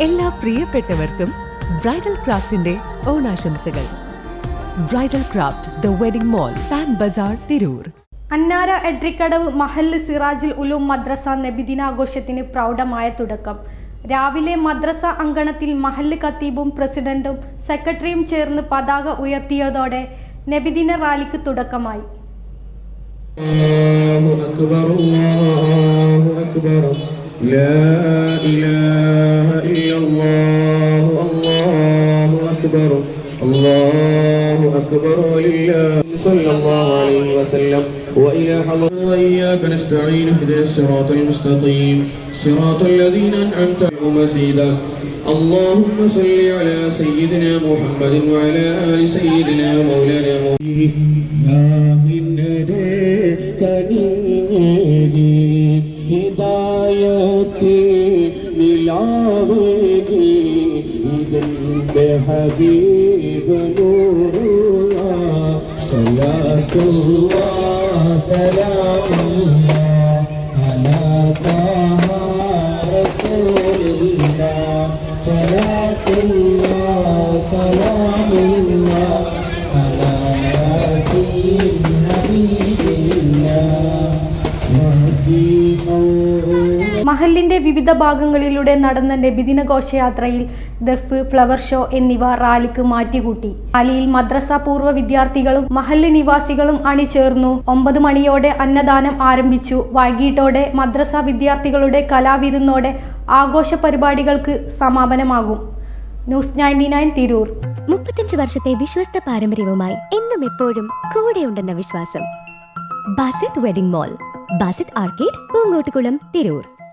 എല്ലാ പ്രിയപ്പെട്ടവർക്കും ബ്രൈഡൽ ക്രാഫ്റ്റിന്റെ ഓണാശംസകൾ. Bridal craft the wedding mall, Pan Bazar, Tirur. Annara Edrikkadavu മഹല്ല് സിറാജുൽ ഉലൂം മദ്രസ നബിദിനാഘോഷത്തിന് പ്രൗഢമായ തുടക്കം. രാവിലെ മദ്രസ അങ്കണത്തിൽ മഹല്ല് ഖത്തീബും പ്രസിഡന്റും സെക്രട്ടറിയും ചേർന്ന് പതാക ഉയർത്തിയതോടെ നബിദിന റാലിക്ക് തുടക്കമായി. الله أكبر ولله صلى الله عليه وسلم وإلى حضر وإياك نستعين اهدنا الصراط المستقيم صراط الذين أنعمت عليهم مزيدا اللهم صل على سيدنا محمد وعلى آل سيدنا مولانا هدايتي ملاوي حبيب نور الله صلاة الله سلام الله على طه رسول الله صلاة الله سلام الله على ياسين حبيب الله മഹല്ലിന്റെ വിവിധ ഭാഗങ്ങളിലൂടെ നടന്ന നബിദിന ഘോഷയാത്രയിൽ ദഫ്, ഫ്ലവർ ഷോ എന്നിവ റാലിക്ക് മാറ്റിക്കൂട്ടി. റാലിയിൽ മദ്രസ പൂർവ്വ വിദ്യാർത്ഥികളും മഹല്ല് നിവാസികളും അണിചേർന്നു. 9 മണിയോടെ അന്നദാനം ആരംഭിച്ചു. വൈകിട്ടോടെ മദ്രസ വിദ്യാർത്ഥികളുടെ കലാവിരുന്നോടെ ആഘോഷ പരിപാടികൾക്ക് സമാപനമാകും. ന്യൂസ് 99 തിരൂർ. 35 വർഷത്തെ വിശ്വസ്ത പാരമ്പര്യവുമായി എന്നും എപ്പോഴും കൂടെയുണ്ടെന്ന വിശ്വാസം. Basith wedding mall, Basith arcade, Poongottukulam, Tirur.